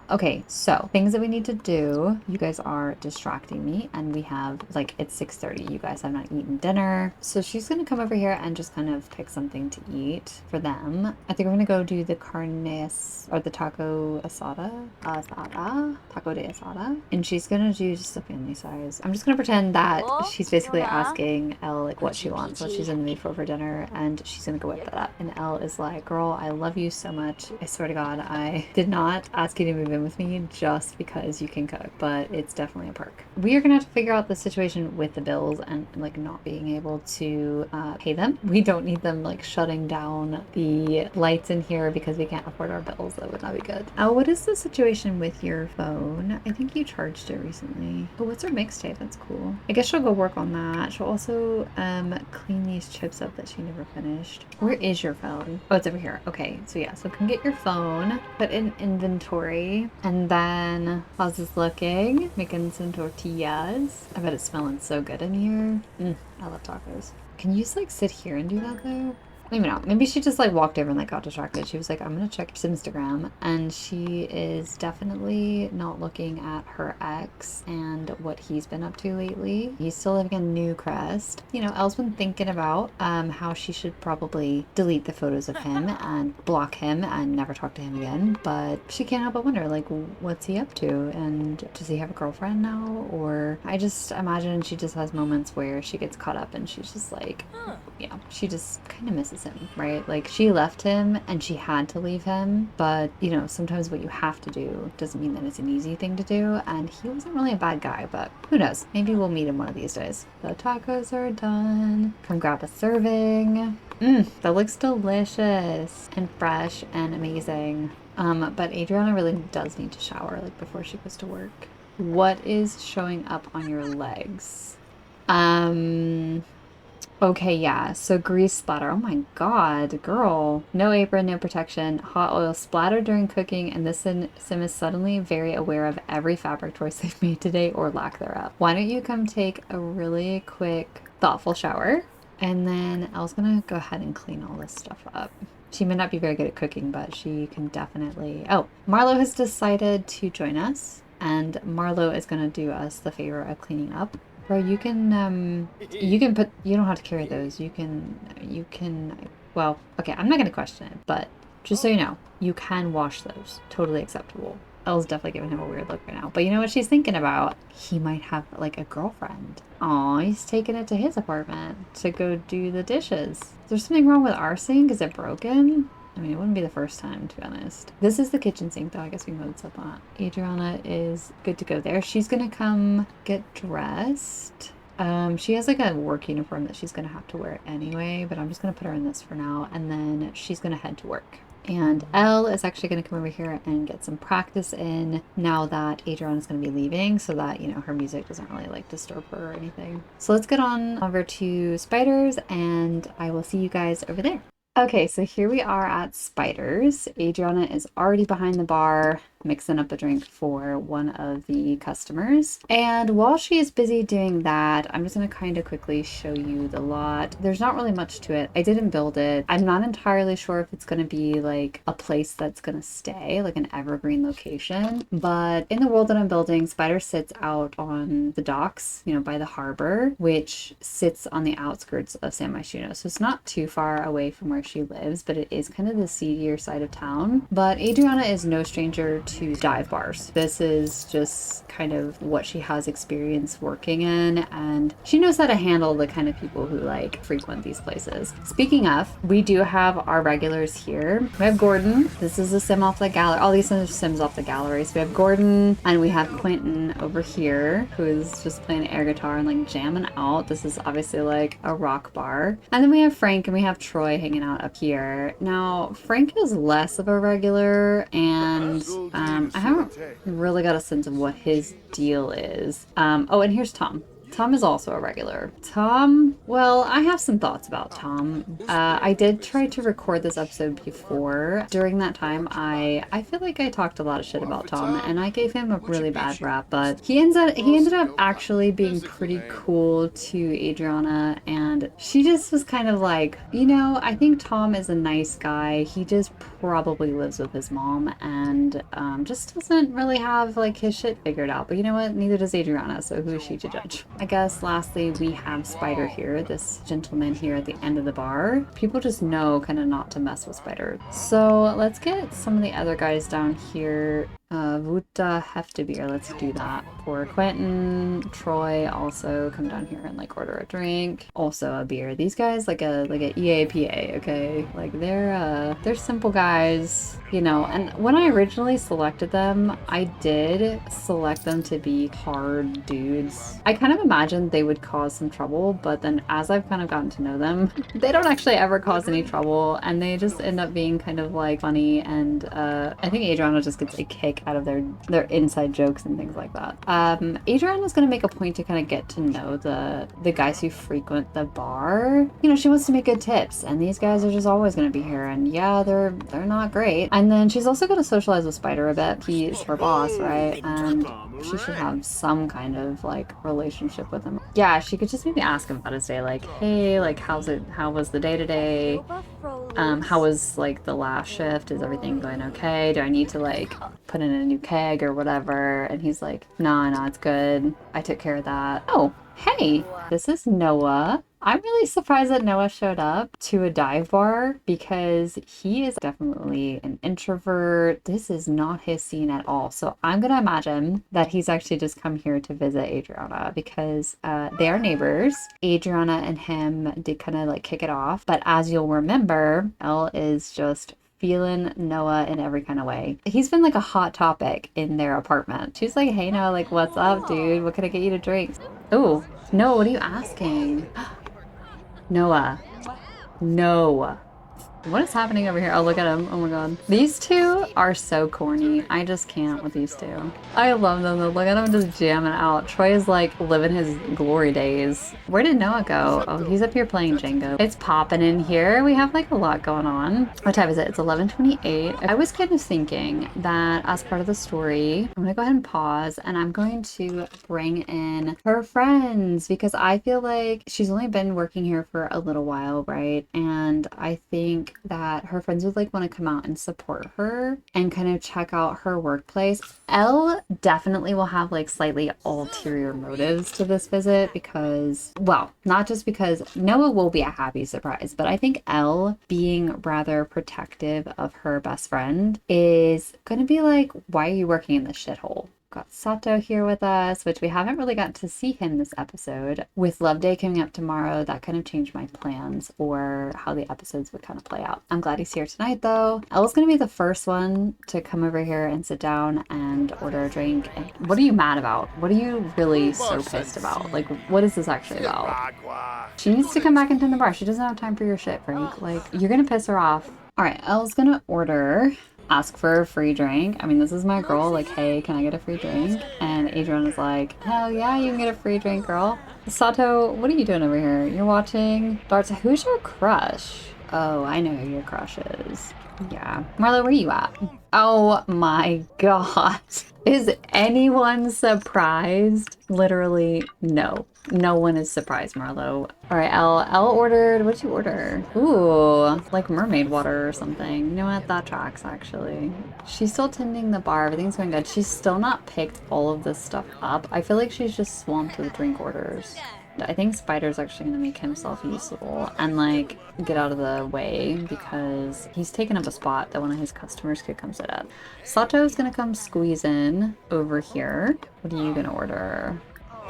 Okay, so things that we need to do. You guys are distracting me and we have like it's 6:30. You guys have not eaten dinner. So she's gonna come over here and just kind of pick something to eat for them. I think we're gonna go do the carnes or the taco taco de asada. And she's gonna do just a family size. I'm just gonna pretend that she's basically asking Elle like what she wants, what she's in the mood for dinner, and she's gonna go whip that up. And Elle is like, girl, I love you so much. I swear to God, I did not ask you to move in with me just because you can cook, but it's definitely a perk. We are gonna have to figure out the situation with the bills and like not being able to pay them. We don't need them like shutting down the lights in here because we can't afford our bills. That would not be good. What is the situation with your phone? I think you charged it recently. Oh, what's her mixtape? That's cool. I guess she'll go work on that. She'll also clean these chips up that she never finished. Where is your phone? Oh, it's over here. Okay, so yeah, so come get your phone, put in inventory. And then, how's this looking? Making some tortillas. I bet it's smelling so good in here. I love tacos. Can you just like sit here and do that though? Maybe not. Maybe she just like walked over and like got distracted. She was like, I'm gonna check his Instagram. And she is definitely not looking at her ex and what he's been up to lately. He's still living in Newcrest. You know, Elle's been thinking about how she should probably delete the photos of him and block him and never talk to him again. But she can't help but wonder, like, what's he up to? And does he have a girlfriend now? Or I just imagine she just has moments where she gets caught up and she's just like, yeah, she just kind of misses him, right? Like she left him and she had to leave him, but you know, sometimes what you have to do doesn't mean that it's an easy thing to do, and he wasn't really a bad guy, but who knows, maybe we'll meet him one of these days. The tacos are done. Come grab a serving. That looks delicious and fresh and amazing. But Adriana really does need to shower like before she goes to work. What is showing up on your legs? Okay, yeah, so grease splatter. Oh my god, girl. No apron, no protection, hot oil splattered during cooking, and this sim is suddenly very aware of every fabric choice they've made today or lack thereof. Why don't you come take a really quick, thoughtful shower, and then Elle's gonna go ahead and clean all this stuff up. She may not be very good at cooking, but she can definitely... Oh, Marlo has decided to join us, and Marlo is gonna do us the favor of cleaning up. Bro, you can put, you don't have to carry those. You can, well, okay, I'm not going to question it, but just so you know, you can wash those. Totally acceptable. Elle's definitely giving him a weird look right now. But you know what she's thinking about? He might have, like, a girlfriend. Aw, he's taking it to his apartment to go do the dishes. Is there something wrong with our sink? Is it broken? I mean, it wouldn't be the first time, to be honest. This is the kitchen sink, though. I guess we can load stuff on it. Adriana is good to go there. She's gonna come get dressed. She has like a work uniform that she's gonna have to wear anyway, but I'm just gonna put her in this for now, and then she's gonna head to work. And Elle is actually going to come over here and get some practice in now that Adriana is going to be leaving, so that, you know, her music doesn't really like disturb her or anything. So let's get on over to Spiders, and I will see you guys over there. Okay, so here we are at Spiders. Adriana is already behind the bar mixing up a drink for one of the customers. And while she is busy doing that, I'm just going to kind of quickly show you the lot. There's not really much to it. I didn't build it. I'm not entirely sure if it's going to be like a place that's going to stay, like an evergreen location. But in the world that I'm building, Spider sits out on the docks, you know, by the harbor, which sits on the outskirts of San Myshuno. So it's not too far away from where she lives, but it is kind of the seedier side of town. But Adriana is no stranger to dive bars. This is just kind of what she has experience working in, and she knows how to handle the kind of people who like frequent these places. Speaking of, we do have our regulars here. We have Gordon. This is a sim off the gallery. All these are sims off the gallery. So we have Gordon, and we have Quentin over here, who is just playing air guitar and like jamming out. This is obviously like a rock bar. And then we have Frank and we have Troy hanging out up here. Now, Frank is less of a regular, and I haven't really got a sense of what his deal is. Oh, and here's Tom. Tom is also a regular. Tom, well, I have some thoughts about Tom. I did try to record this episode before. During that time, I feel like I talked a lot of shit about Tom, and I gave him a really bad rap, but he ended up actually being pretty cool to Adriana, and she just was kind of like, you know, I think Tom is a nice guy. He just probably lives with his mom and just doesn't really have like his shit figured out. But you know what? Neither does Adriana, so who is she to judge? I guess lastly, we have Spider here, this gentleman here at the end of the bar. People just know kind of not to mess with Spider. So let's get some of the other guys down here. Vuta Heftebeer, let's do that. For Quentin, Troy, also come down here and like order a drink. Also a beer. These guys like a EAPA, okay? Like they're simple guys, you know. And when I originally selected them, I did select them to be hard dudes. I kind of imagined they would cause some trouble, but then as I've kind of gotten to know them, they don't actually ever cause any trouble, and they just end up being kind of like funny, and I think Adriana just gets a kick out of their inside jokes and things like that. Adriana's gonna make a point to kind of get to know the guys who frequent the bar. You know, she wants to make good tips, and these guys are just always gonna be here, and yeah, they're not great. And then she's also gonna socialize with Spider a bit. He's her boss, right? And she should have some kind of like relationship with him. Yeah, she could just maybe ask him about his day, like, hey, like how was the day today? How was like the last shift? Is everything going okay? Do I need to like put in a new keg or whatever? And he's like, no, it's good. I took care of that. Oh, hey, this is Noah. I'm really surprised that Noah showed up to a dive bar because he is definitely an introvert. This is not his scene at all. So I'm going to imagine that he's actually just come here to visit Adriana because they are neighbors. Adriana and him did kind of like kick it off. But as you'll remember, Elle is just feeling Noah in every kind of way. He's been like a hot topic in their apartment. She's like, hey Noah, like what's up, dude? What can I get you to drink? Oh, Noah, what are you asking? Noah. No. What is happening over here? Oh, look at him. Oh my god. These two are so corny. I just can't with these two. I love them though. Look at him just jamming out. Troy is like living his glory days. Where did Noah go? Oh, he's up here playing Django. It's popping in here. We have like a lot going on. What time is it? It's 11:28. I was kind of thinking that as part of the story, I'm gonna go ahead and pause and I'm going to bring in her friends because I feel like she's only been working here for a little while, right? And I think that her friends would like want to come out and support her and kind of check out her workplace. Elle definitely will have like slightly ulterior motives to this visit because, well, not just because Noah will be a happy surprise, but I think Elle being rather protective of her best friend is going to be like, why are you working in this shithole? Got Sato here with us, which we haven't really gotten to see him this episode. With Love Day coming up tomorrow, that kind of changed my plans for how the episodes would kind of play out. I'm glad he's here tonight though. Elle's gonna be the first one to come over here and sit down and order a drink. And what are you mad about? What are you really so pissed about? Like, what is this actually about? She needs to come back into the bar. She doesn't have time for your shit, Frank. Like, you're gonna piss her off. All right, Elle's gonna ask for a free drink. I mean, this is my girl. Like, hey, can I get a free drink? And Adriana's like, hell yeah, you can get a free drink, girl. Sato, what are you doing over here? You're watching Darts. Who's your crush? Oh, I know who your crush is. Yeah. Marlo, where are you at? Oh my god. Is anyone surprised? Literally, no. No one is surprised, Marlo. All right, Elle ordered, what'd you order? Ooh, like mermaid water or something. You know what? That tracks, actually. She's still tending the bar. Everything's going good. She's still not picked all of this stuff up. I feel like she's just swamped with drink orders. I think Spider's actually gonna make himself useful and like get out of the way because he's taken up a spot that one of his customers could come sit at. Sato's gonna come squeeze in over here. What are you gonna order?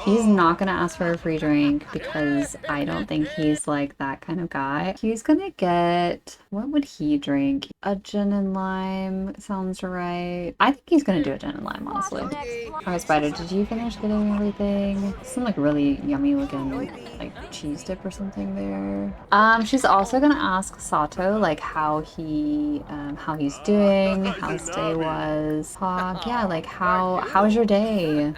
He's not gonna ask for a free drink because I don't think he's like that kind of guy. He's gonna get, what would he drink? A gin and lime sounds right. I think he's gonna do a gin and lime, honestly. Alright, Spider, did you finish getting everything? Some like really yummy looking like cheese dip or something there. She's also gonna ask Sato like how he's doing, how his day was. Yeah, like how's your day?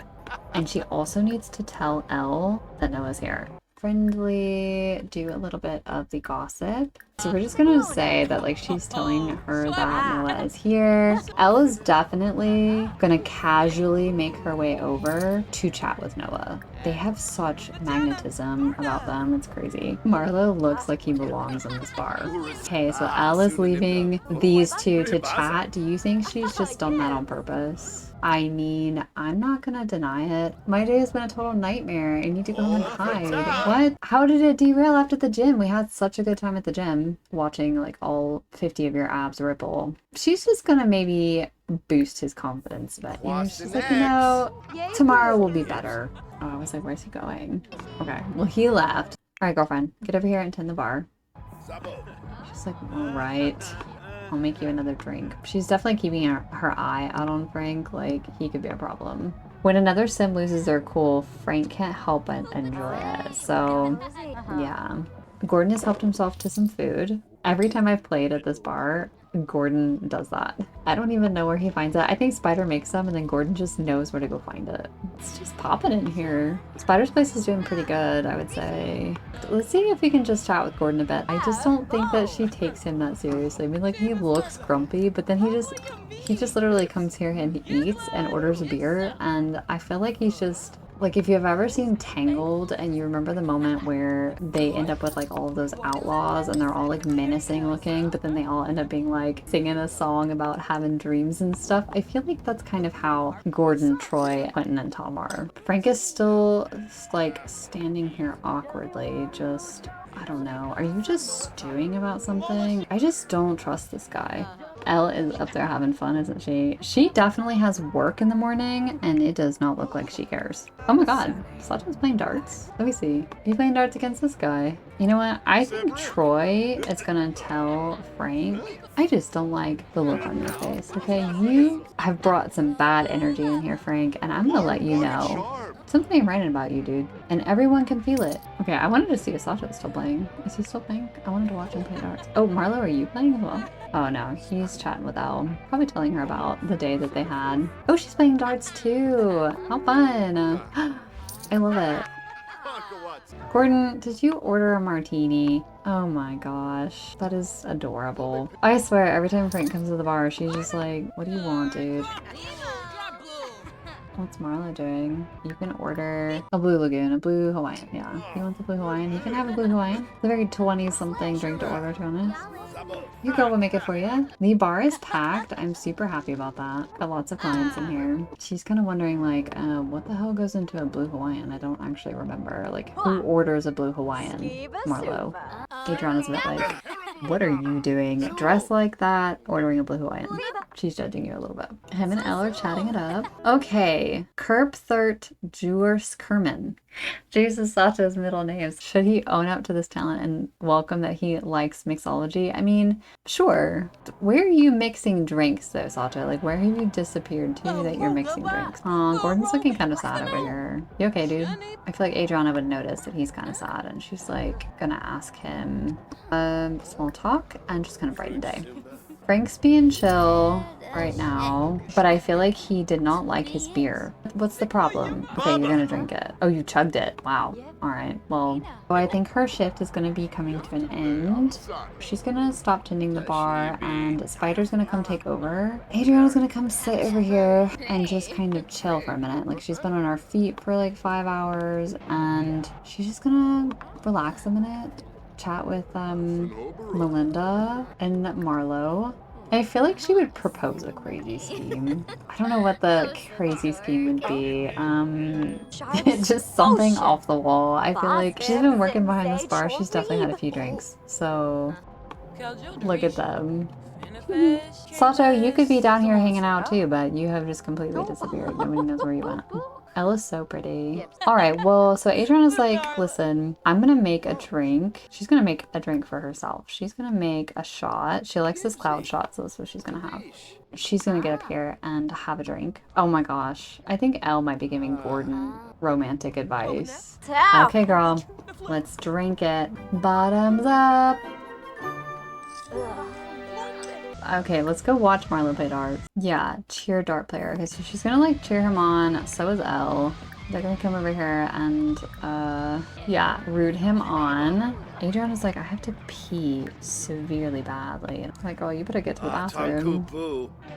And she also needs to tell Elle that Noah's here. Friendly, do a little bit of the gossip. So we're just gonna say that like she's telling her that Noah is here. Elle is definitely gonna casually make her way over to chat with Noah. They have such magnetism about them, it's crazy. Marlo looks like he belongs in this bar. Okay, so Elle is leaving these two to chat. Do you think she's just done that on purpose? I mean, I'm not gonna deny it. My day has been a total nightmare. I need to go home and hide. What? How did it derail after the gym? We had such a good time at the gym, watching like all 50 of your abs ripple. She's just gonna maybe boost his confidence a bit. You know, she's like, you know, tomorrow will be better. Oh, I was like, where's he going? Okay, well, he left. All right, girlfriend, get over here and tend the bar. She's like, all right. I'll make you another drink. She's definitely keeping her eye out on Frank, like he could be a problem. When another sim loses their cool, Frank can't help but enjoy it. So, yeah. Gordon has helped himself to some food. Every time I've played at this bar, Gordon does that. I don't even know where he finds it. I think Spider makes them and then Gordon just knows where to go find it. It's just popping in here. Spider's place is doing pretty good, I would say. Let's see if we can just chat with Gordon a bit. I just don't think that she takes him that seriously. I mean, like, he looks grumpy, but then he just literally comes here and he eats and orders a beer, and I feel like he's just... Like, if you've ever seen Tangled and you remember the moment where they end up with like all of those outlaws and they're all like menacing looking, but then they all end up being like singing a song about having dreams and stuff. I feel like that's kind of how Gordon, Troy, Quentin, and Tom are. Frank is still like standing here awkwardly, just... I don't know. Are you just stewing about something? I just don't trust this guy. Elle is up there having fun, isn't she? She definitely has work in the morning, and it does not look like she cares. Oh my god, Sato's playing darts. Let me see. He's playing darts against this guy. You know what? I think Troy is gonna tell Frank. I just don't like the look on your face, okay? You have brought some bad energy in here, Frank, and I'm gonna let you know. Something ain't right about you, dude. And everyone can feel it. Okay, I wanted to see if Sasha's still playing. Is he still playing? I wanted to watch him play darts. Oh, Marlo, are you playing as well? Oh no, he's chatting with Elle. Probably telling her about the day that they had. Oh, she's playing darts too. How fun. I love it. Gordon, did you order a martini? Oh my gosh, that is adorable. I swear, every time Frank comes to the bar, she's just like, what do you want, dude? What's Marla doing? You can order a Blue Lagoon, a Blue Hawaiian. Yeah, he wants a Blue Hawaiian. He can have a Blue Hawaiian. It's a very 20-something drink to order, to be honest. Your girl will make it for you. The bar is packed. I'm super happy about that. Got lots of clients in here. She's kind of wondering, like, what the hell goes into a Blue Hawaiian? I don't actually remember. Like, who orders a Blue Hawaiian? Marlo. Adriana's a bit like, what are you doing? Dressed like that, ordering a Blue Hawaiian. She's judging you a little bit. Him and Elle are chatting it up. Okay. Kerp Thurt Jewers Kerman. Jesus Sato's middle names. Should he own up to this talent and welcome that he likes mixology? I mean, sure. Where are you mixing drinks though, Sato? Like, where have you disappeared to that you're mixing drinks? Aw, Gordon's looking kind of sad over here. You okay, dude? I feel like Adriana would notice that he's kind of sad and she's like gonna ask him small talk and just kind of brighten day. Frank's being chill right now, but I feel like he did not like his beer. What's the problem? Okay, you're gonna drink it. Oh, you chugged it. Wow. All right. Well, so I think her shift is gonna be coming to an end. She's gonna stop tending the bar and Spider's gonna come take over. Adriana's gonna come sit over here and just kind of chill for a minute. Like, she's been on her feet for like 5 hours and she's just gonna relax a minute. Chat with Melinda and Marlo. I feel like she would propose a crazy scheme. I don't know what the crazy scheme would be. Just something off the wall. I feel like she's been working behind this bar. She's definitely had a few drinks. So look at them. Sato, you could be down here hanging out too, but you have just completely disappeared. Nobody knows where you went. Elle is so pretty. All right, well, so Adriana's like, listen, I'm gonna make a drink. She's gonna make a drink for herself. She's gonna make a shot. She likes this cloud shot, so that's what she's gonna have. She's gonna get up here and have a drink. Oh my gosh. I think Elle might be giving Gordon romantic advice. Okay, girl, let's drink it. Bottoms up. Okay, let's go watch Marlo play darts. Yeah, cheer dart player. Okay, so she's gonna like cheer him on. So is Elle. They're gonna come over here and yeah, root him on. Adriana's like, I have to pee severely badly. I'm like, oh, you better get to the bathroom.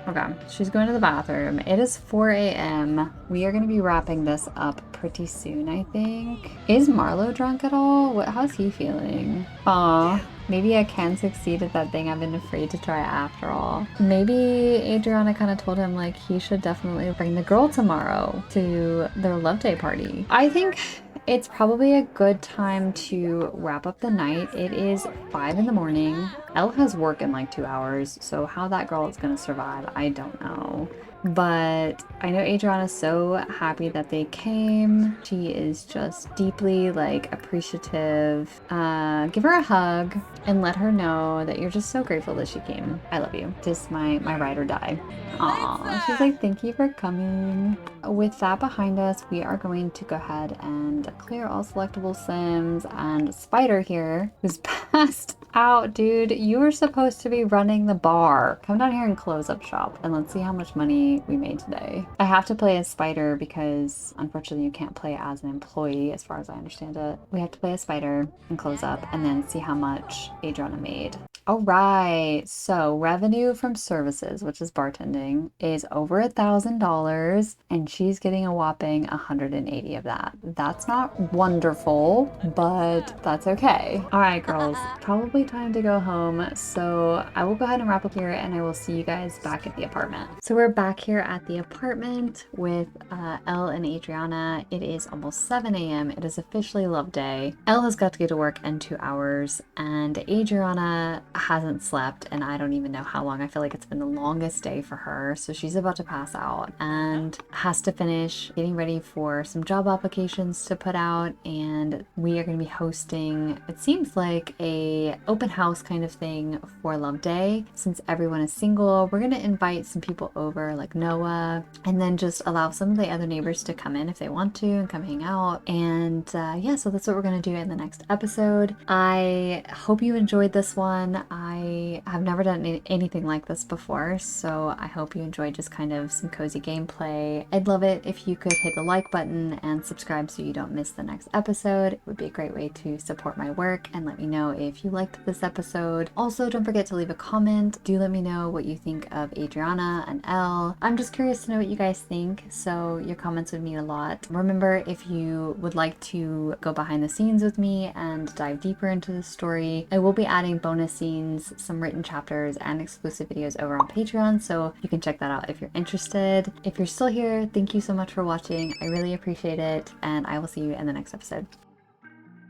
Okay, she's going to the bathroom. It is 4 a.m. We are gonna be wrapping this up pretty soon, I think. Is Marlo drunk at all? How's he feeling? Aw. Maybe I can succeed at that thing I've been afraid to try after all. Maybe Adriana kind of told him like he should definitely bring the girl tomorrow to their love day party. I think it's probably a good time to wrap up the night. It is 5 in the morning. Elle has work in like 2 hours, so how that girl is gonna survive, I don't know. But I know Adriana's so happy that they came. She is just deeply like appreciative. Give her a hug and let her know that you're just so grateful that she came. I love you. Just my ride or die. Aw, she's like, thank you for coming. With that behind us, we are going to go ahead and clear all selectable sims. And Spider here, who's passed out, dude. You were supposed to be running the bar. Come down here and close up shop and let's see how much money we made today. I have to play as Spider because unfortunately you can't play as an employee as far as I understand it. We have to play as Spider and close up and then see how much Adriana made. All right, so revenue from services, which is bartending, is over $1,000 and she's getting a whopping 180 of that. That's not wonderful, but that's okay. All right, girls, probably time to go home. So I will go ahead and wrap up here and I will see you guys back at the apartment. So we're back here at the apartment with Elle and Adriana. It is almost 7 a.m. It is officially love day. Elle has got to go to work in 2 hours and Adriana hasn't slept and I don't even know how long. I feel like it's been the longest day for her. So she's about to pass out and has to finish getting ready for some job applications to put out. And we are going to be hosting, it seems like a open house kind of thing for Love Day. Since everyone is single, we're going to invite some people over like Noah and then just allow some of the other neighbors to come in if they want to and come hang out. And yeah, so that's what we're going to do in the next episode. I hope you enjoyed this one. I have never done anything like this before, so I hope you enjoyed just kind of some cozy gameplay. I'd love it if you could hit the like button and subscribe so you don't miss the next episode. It would be a great way to support my work and let me know if you liked this episode. Also, don't forget to leave a comment. Do let me know what you think of Adriana and Elle. I'm just curious to know what you guys think, so your comments would mean a lot. Remember, if you would like to go behind the scenes with me and dive deeper into the story, I will be adding bonus scenes, some written chapters, and exclusive videos over on Patreon, so you can check that out if you're interested. If you're still here, thank you so much for watching. I really appreciate it, and I will see you in the next episode.